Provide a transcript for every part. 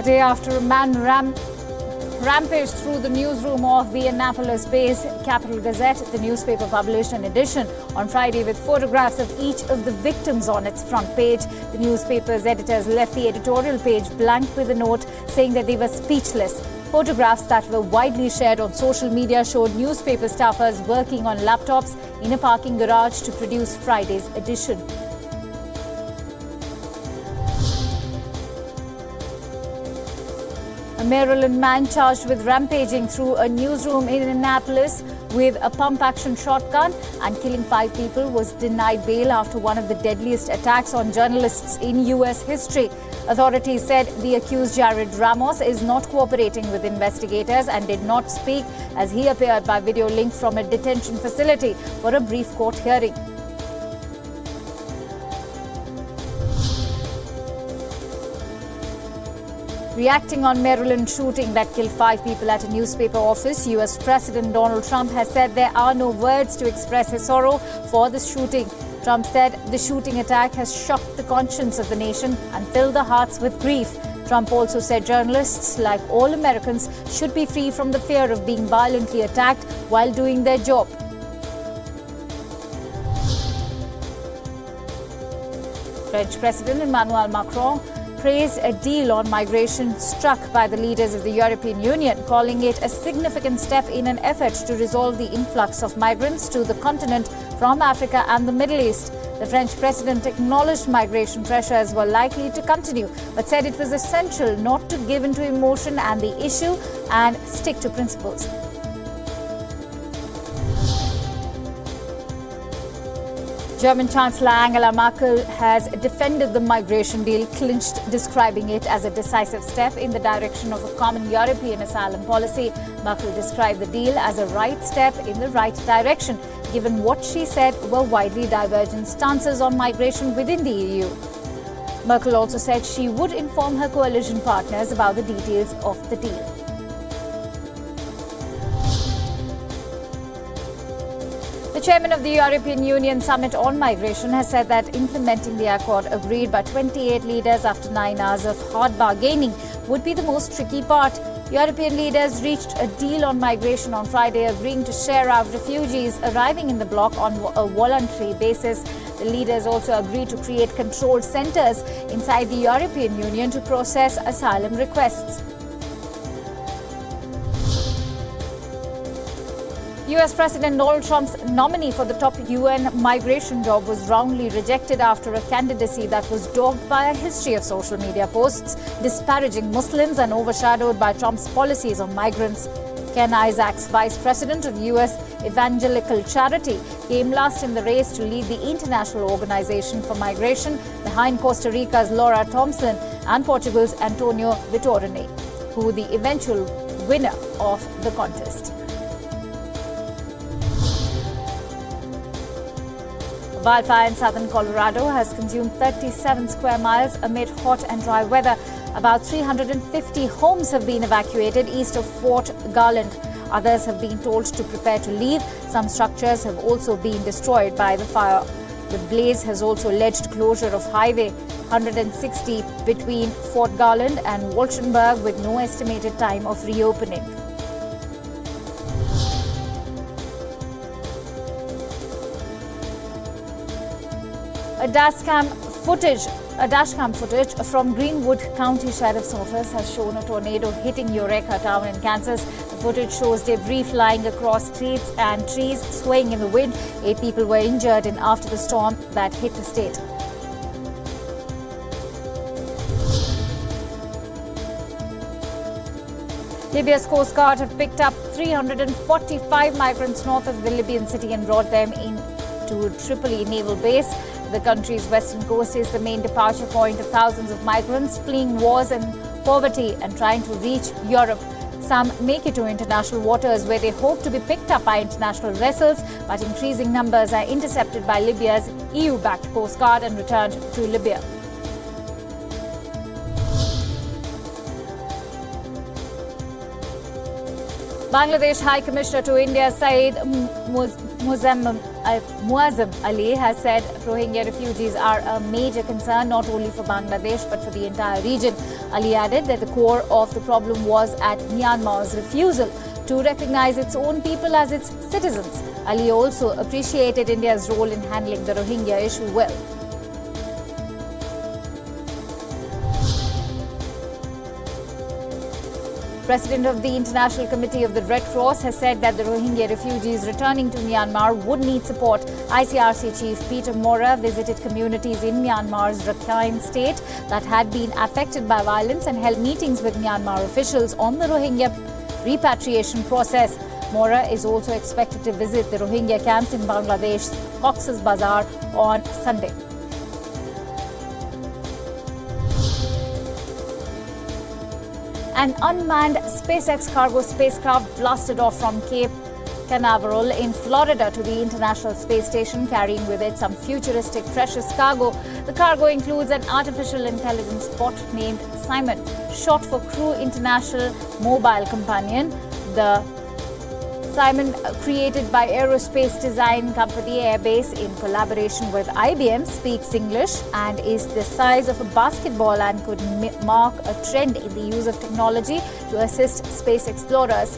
A day after a man rampaged through the newsroom of the Annapolis-based Capital Gazette, the newspaper published an edition on Friday with photographs of each of the victims on its front page. The newspaper's editors left the editorial page blank with a note saying that they were speechless. Photographs that were widely shared on social media showed newspaper staffers working on laptops in a parking garage to produce Friday's edition. A Maryland man charged with rampaging through a newsroom in Annapolis with a pump-action shotgun and killing 5 people was denied bail after one of the deadliest attacks on journalists in U.S. history. Authorities said the accused Jared Ramos is not cooperating with investigators and did not speak as he appeared by video link from a detention facility for a brief court hearing. Reacting on Maryland shooting that killed 5 people at a newspaper office, U.S. President Donald Trump has said there are no words to express his sorrow for this shooting. Trump said the shooting attack has shocked the conscience of the nation and filled the hearts with grief. Trump also said journalists, like all Americans, should be free from the fear of being violently attacked while doing their job. French President Emmanuel Macron praised a deal on migration struck by the leaders of the European Union, calling it a significant step in an effort to resolve the influx of migrants to the continent from Africa and the Middle East. The French president acknowledged migration pressures were likely to continue, but said it was essential not to give in to emotion and the issue and stick to principles. German Chancellor Angela Merkel has defended the migration deal clinched, describing it as a decisive step in the direction of a common European asylum policy. Merkel described the deal as a right step in the right direction, given what she said were widely divergent stances on migration within the EU. Merkel also said she would inform her coalition partners about the details of the deal. The chairman of the European Union Summit on Migration has said that implementing the accord agreed by 28 leaders after 9 hours of hard bargaining would be the most tricky part. European leaders reached a deal on migration on Friday, agreeing to share out refugees arriving in the bloc on a voluntary basis. The leaders also agreed to create controlled centres inside the European Union to process asylum requests. US President Donald Trump's nominee for the top UN migration job was roundly rejected after a candidacy that was dogged by a history of social media posts disparaging Muslims and overshadowed by Trump's policies on migrants. Ken Isaacs, vice president of US Evangelical Charity, came last in the race to lead the International Organization for Migration behind Costa Rica's Laura Thompson and Portugal's Antonio Vitorine, who were the eventual winner of the contest. Wildfire in southern Colorado has consumed 37 square miles amid hot and dry weather. About 350 homes have been evacuated east of Fort Garland. Others have been told to prepare to leave. Some structures have also been destroyed by the fire. The blaze has also led to closure of Highway 160 between Fort Garland and Walchenburg, with no estimated time of reopening. A dashcam footage from Greenwood County Sheriff's Office has shown a tornado hitting Eureka town in Kansas. The footage shows debris flying across streets and trees swaying in the wind. 8 people were injured after the storm that hit the state. Libya's Coast Guard have picked up 345 migrants north of the Libyan city and brought them into Tripoli naval base. The country's western coast is the main departure point of thousands of migrants fleeing wars and poverty and trying to reach Europe. Some make it to international waters where they hope to be picked up by international vessels, but increasing numbers are intercepted by Libya's EU-backed Coast Guard and returned to Libya. Bangladesh High Commissioner to India Saeed Muazzam Ali has said Rohingya refugees are a major concern not only for Bangladesh but for the entire region. Ali added that the core of the problem was at Myanmar's refusal to recognize its own people as its citizens. Ali also appreciated India's role in handling the Rohingya issue well. President of the International Committee of the Red Cross has said that the Rohingya refugees returning to Myanmar would need support. ICRC Chief Peter Mora visited communities in Myanmar's Rakhine state that had been affected by violence and held meetings with Myanmar officials on the Rohingya repatriation process. Mora is also expected to visit the Rohingya camps in Bangladesh's Cox's Bazar on Sunday. An unmanned SpaceX cargo spacecraft blasted off from Cape Canaveral in Florida to the International Space Station, carrying with it some futuristic precious cargo. The cargo includes an artificial intelligence bot named Simon, short for Crew International Mobile Companion. The Simon, created by aerospace design company Airbase in collaboration with IBM, speaks English and is the size of a basketball and could mark a trend in the use of technology to assist space explorers.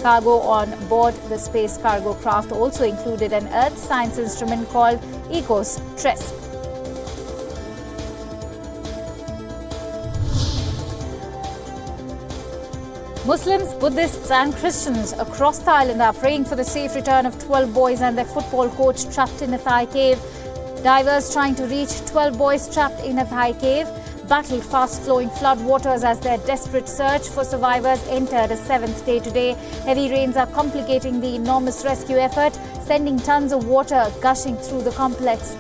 Cargo on board the space cargo craft also included an earth science instrument called ECOS-TRES. Muslims, Buddhists and Christians across Thailand are praying for the safe return of 12 boys and their football coach trapped in a Thai cave. Divers trying to reach 12 boys trapped in a Thai cave battled fast-flowing flood waters as their desperate search for survivors entered a seventh day today. Heavy rains are complicating the enormous rescue effort, sending tons of water gushing through the complex.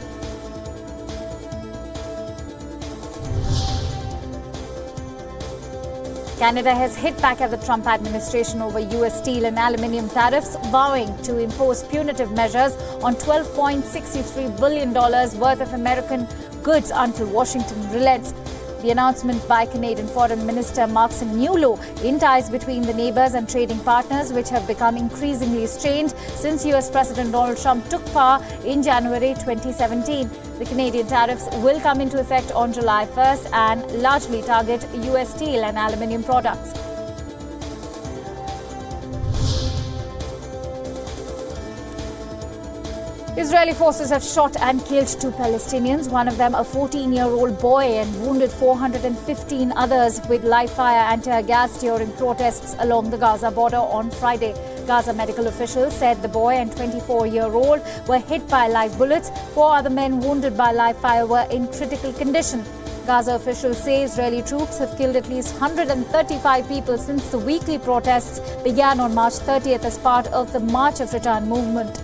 Canada has hit back at the Trump administration over U.S. steel and aluminium tariffs, vowing to impose punitive measures on $12.63 billion worth of American goods until Washington relents. The announcement by Canadian Foreign Minister marks a new low in ties between the neighbours and trading partners, which have become increasingly strained since US President Donald Trump took power in January 2017. The Canadian tariffs will come into effect on July 1st and largely target US steel and aluminium products. Israeli forces have shot and killed 2 Palestinians, one of them a 14-year-old boy, and wounded 415 others with live fire and tear gas during protests along the Gaza border on Friday. Gaza medical officials said the boy and 24-year-old were hit by live bullets. 4 other men wounded by live fire were in critical condition. Gaza officials say Israeli troops have killed at least 135 people since the weekly protests began on March 30th as part of the March of Return movement.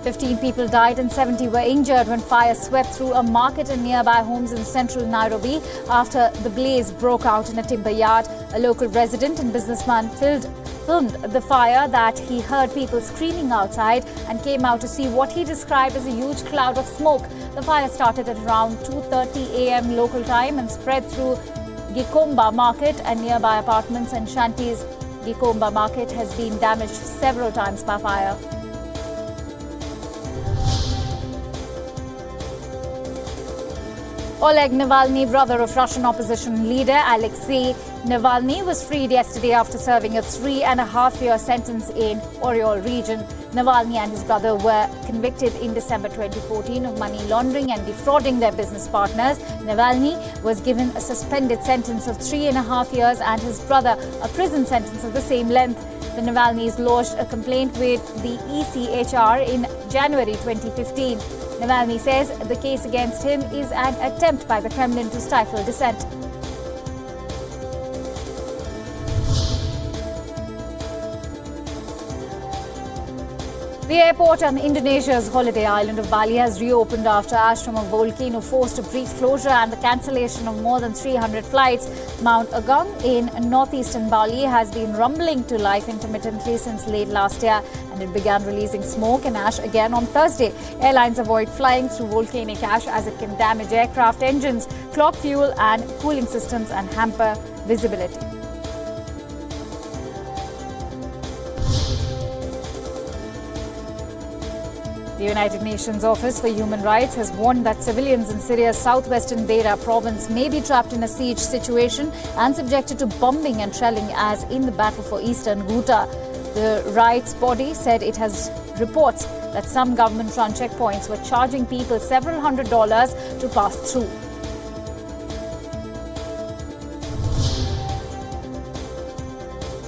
15 people died and 70 were injured when fire swept through a market and nearby homes in central Nairobi after the blaze broke out in a timber yard. A local resident and businessman filmed the fire that he heard people screaming outside and came out to see what he described as a huge cloud of smoke. The fire started at around 2:30 a.m. local time and spread through Gikomba Market and nearby apartments and shanties. Gikomba Market has been damaged several times by fire. Oleg Navalny, brother of Russian opposition leader Alexei Navalny, was freed yesterday after serving a 3.5-year sentence in Oryol region. Navalny and his brother were convicted in December 2014 of money laundering and defrauding their business partners. Navalny was given a suspended sentence of 3.5 years and his brother a prison sentence of the same length. The Navalnys lodged a complaint with the ECHR in January 2015. Navalny says the case against him is an attempt by the Kremlin to stifle dissent. The airport on Indonesia's holiday island of Bali has reopened after ash from a volcano forced a brief closure and the cancellation of more than 300 flights. Mount Agung in northeastern Bali has been rumbling to life intermittently since late last year, and it began releasing smoke and ash again on Thursday. Airlines avoid flying through volcanic ash as it can damage aircraft engines, clog fuel and cooling systems and hamper visibility. The The United Nations Office for Human Rights has warned that civilians in Syria's southwestern Deira province may be trapped in a siege situation and subjected to bombing and shelling as in the battle for eastern Ghouta. The rights body said it has reports that some government-run checkpoints were charging people several $100s to pass through.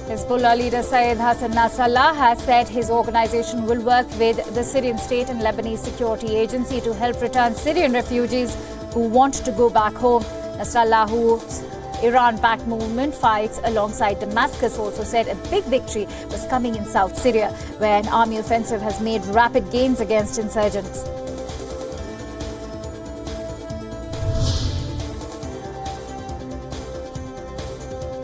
Hezbollah leader Syed Hassan Nasrallah has said his organization will work with the Syrian state and Lebanese security agency to help return Syrian refugees who want to go back home. Nasrallah, whose Iran-backed movement fights alongside Damascus, also said a big victory was coming in South Syria, where an army offensive has made rapid gains against insurgents.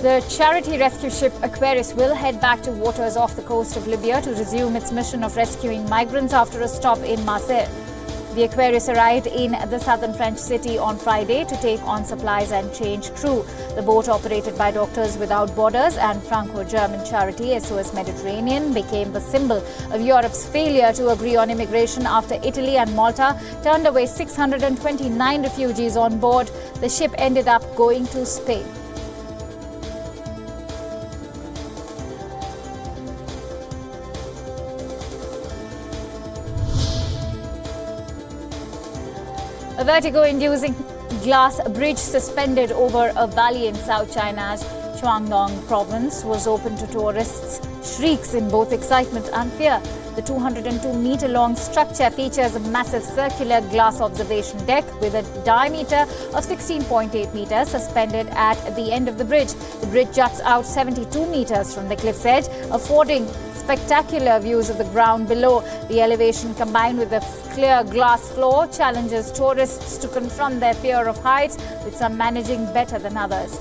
The charity rescue ship Aquarius will head back to waters off the coast of Libya to resume its mission of rescuing migrants after a stop in Marseille. The Aquarius arrived in the southern French city on Friday to take on supplies and change crew. The boat, operated by Doctors Without Borders and Franco-German charity SOS Mediterranean, became the symbol of Europe's failure to agree on immigration after Italy and Malta turned away 629 refugees on board. The ship ended up going to Spain. A vertigo-inducing glass bridge suspended over a valley in South China's Guangdong province was open to tourists. Shrieks in both excitement and fear. The 202-meter-long structure features a massive circular glass observation deck with a diameter of 16.8 meters suspended at the end of the bridge. The bridge juts out 72 meters from the cliff's edge, affording spectacular views of the ground below. The elevation, combined with the clear glass floor, challenges tourists to confront their fear of heights, with some managing better than others.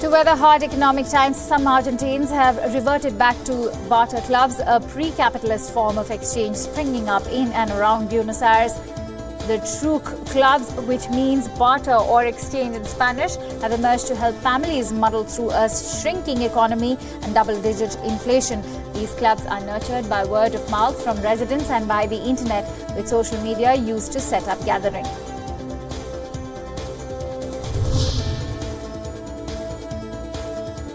To weather hard economic times, some Argentines have reverted back to barter clubs, a pre-capitalist form of exchange springing up in and around Buenos Aires. The truque clubs, which means barter or exchange in Spanish, have emerged to help families muddle through a shrinking economy and double-digit inflation. These clubs are nurtured by word of mouth from residents and by the internet, with social media used to set up gatherings.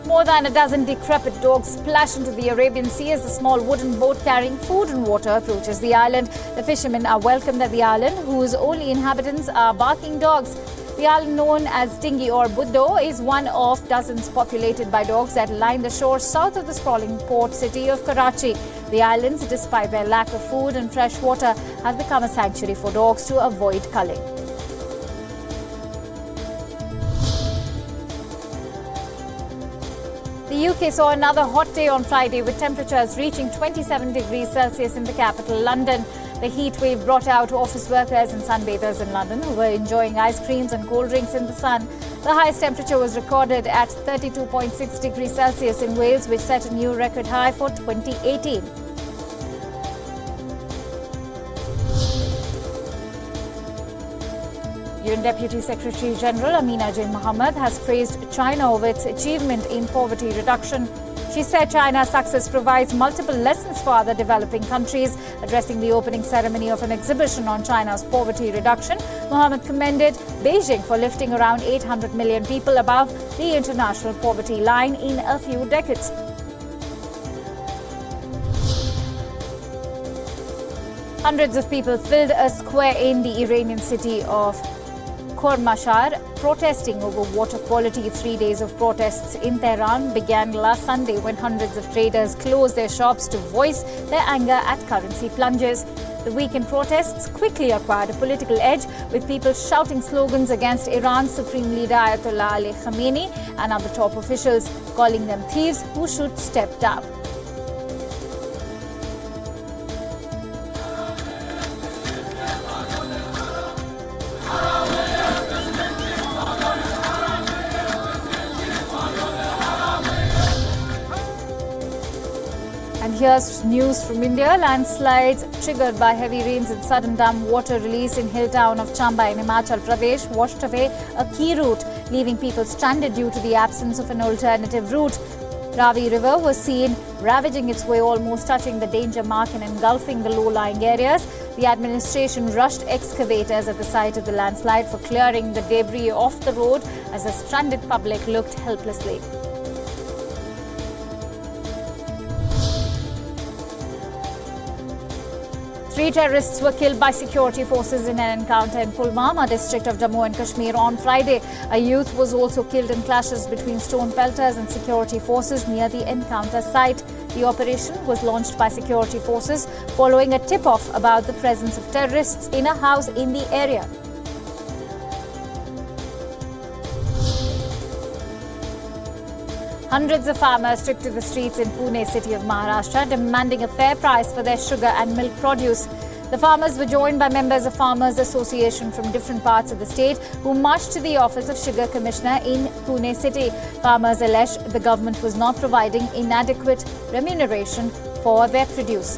More than a dozen decrepit dogs splash into the Arabian Sea as a small wooden boat carrying food and water approaches the island. The fishermen are welcomed at the island, whose only inhabitants are barking dogs. The island, known as Dingi or Buddo, is one of dozens populated by dogs that line the shore south of the sprawling port city of Karachi. The islands, despite their lack of food and fresh water, have become a sanctuary for dogs to avoid culling. The UK saw another hot day on Friday, with temperatures reaching 27 degrees Celsius in the capital, London. The heat wave brought out office workers and sunbathers in London who were enjoying ice creams and cold drinks in the sun. The highest temperature was recorded at 32.6 degrees Celsius in Wales, which set a new record high for 2018. UN Deputy Secretary General Amina Jain Mohammed has praised China over its achievement in poverty reduction. She said China's success provides multiple lessons for other developing countries. Addressing the opening ceremony of an exhibition on China's poverty reduction, Mohammed commended Beijing for lifting around 800 million people above the international poverty line in a few decades. Hundreds of people filled a square in the Iranian city of Khorramshahr protesting over water quality. 3 days of protests in Tehran began last Sunday when hundreds of traders closed their shops to voice their anger at currency plunges. The weekend protests quickly acquired a political edge, with people shouting slogans against Iran's Supreme Leader Ayatollah Ali Khamenei and other top officials, calling them thieves who should step down. And here's news from India. Landslides triggered by heavy rains and sudden dam water release in hill town of Chamba in Himachal Pradesh washed away a key route, leaving people stranded due to the absence of an alternative route. Ravi River was seen ravaging its way, almost touching the danger mark and engulfing the low-lying areas. The administration rushed excavators at the site of the landslide for clearing the debris off the road as the stranded public looked helplessly. Three terrorists were killed by security forces in an encounter in Pulwama district of Jammu and Kashmir on Friday. A youth was also killed in clashes between stone pelters and security forces near the encounter site. The operation was launched by security forces following a tip-off about the presence of terrorists in a house in the area. Hundreds of farmers took to the streets in Pune city of Maharashtra, demanding a fair price for their sugar and milk produce. The farmers were joined by members of Farmers Association from different parts of the state who marched to the office of Sugar Commissioner in Pune city. Farmers alleged the government was not providing inadequate remuneration for their produce.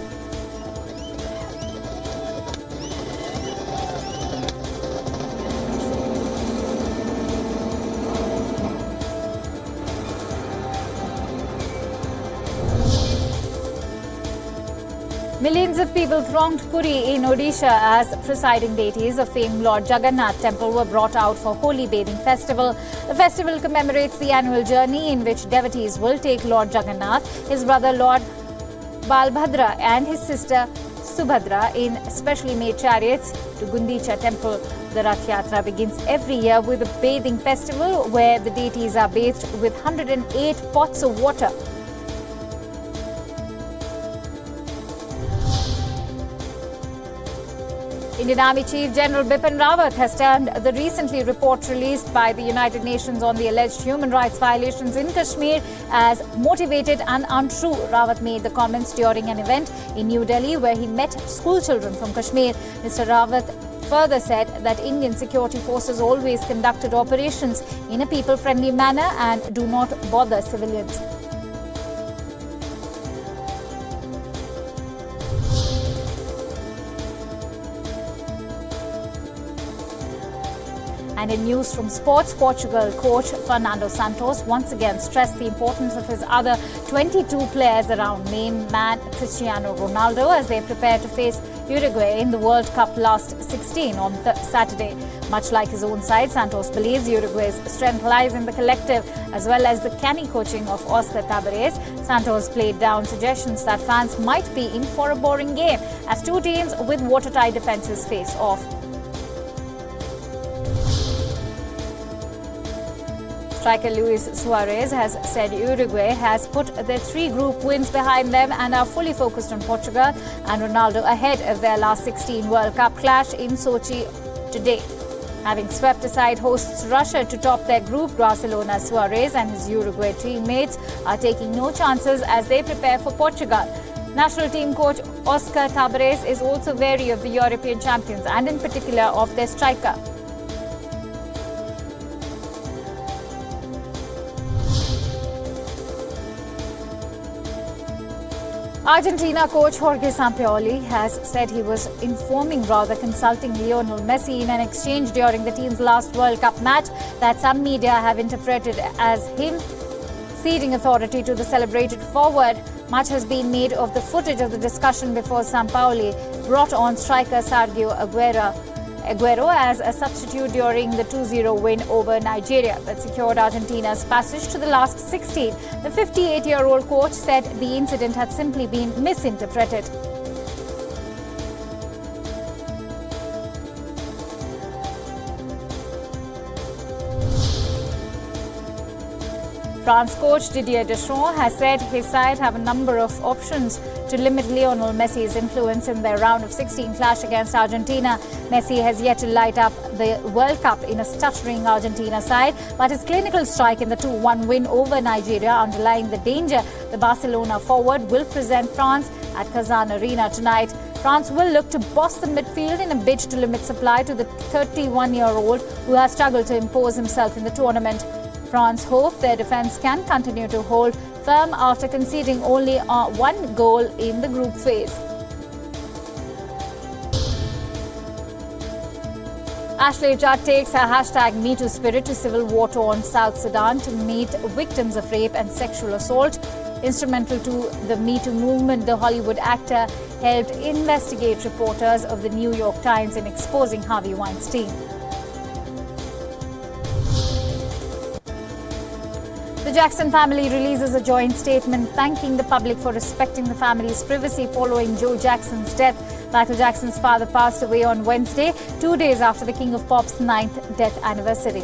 Millions of people thronged Puri in Odisha as presiding deities of famed Lord Jagannath temple were brought out for holy bathing festival. The festival commemorates the annual journey in which devotees will take Lord Jagannath, his brother Lord Balbhadra and his sister Subhadra in specially made chariots to Gundicha temple. The Rath Yatra begins every year with a bathing festival where the deities are bathed with 108 pots of water. Indian Army Chief General Bipin Rawat has termed the recently report released by the United Nations on the alleged human rights violations in Kashmir as motivated and untrue. Rawat made the comments during an event in New Delhi where he met school children from Kashmir. Mr. Rawat further said that Indian security forces always conducted operations in a people-friendly manner and do not bother civilians. And in news from sports, Portugal coach Fernando Santos once again stressed the importance of his other 22 players around main man Cristiano Ronaldo as they prepare to face Uruguay in the World Cup last 16 on Saturday. Much like his own side, Santos believes Uruguay's strength lies in the collective as well as the canny coaching of Oscar Tabarez. Santos played down suggestions that fans might be in for a boring game as two teams with watertight defenses face off. Striker Luis Suarez has said Uruguay has put their 3 group wins behind them and are fully focused on Portugal and Ronaldo ahead of their last 16 World Cup clash in Sochi today. Having swept aside hosts Russia to top their group, Barcelona, Suarez and his Uruguay teammates are taking no chances as they prepare for Portugal. National team coach Oscar Tabarez is also wary of the European champions and in particular of their striker. Argentina coach Jorge Sampaoli has said he was informing, rather consulting Lionel Messi in an exchange during the team's last World Cup match that some media have interpreted as him ceding authority to the celebrated forward. Much has been made of the footage of the discussion before Sampaoli brought on striker Sergio Aguero as a substitute during the 2-0 win over Nigeria that secured Argentina's passage to the last 16. The 58-year-old coach said the incident had simply been misinterpreted. France coach Didier Deschamps has said his side have a number of options to limit Lionel Messi's influence in their round of 16 clash against Argentina. Messi has yet to light up the World Cup in a stuttering Argentina side, but his clinical strike in the 2-1 win over Nigeria underlying the danger the Barcelona forward will present France at Kazan Arena tonight. France will look to boss the midfield in a bid to limit supply to the 31-year-old who has struggled to impose himself in the tournament. France hope their defence can continue to hold firm after conceding only one goal in the group phase. Ashley Judd takes her hashtag MeToo spirit to civil war-torn South Sudan to meet victims of rape and sexual assault. Instrumental to the MeToo movement, the Hollywood actor helped investigate reporters of the New York Times in exposing Harvey Weinstein. The Jackson family releases a joint statement thanking the public for respecting the family's privacy following Joe Jackson's death. Michael Jackson's father passed away on Wednesday, 2 days after the King of Pop's 9th death anniversary.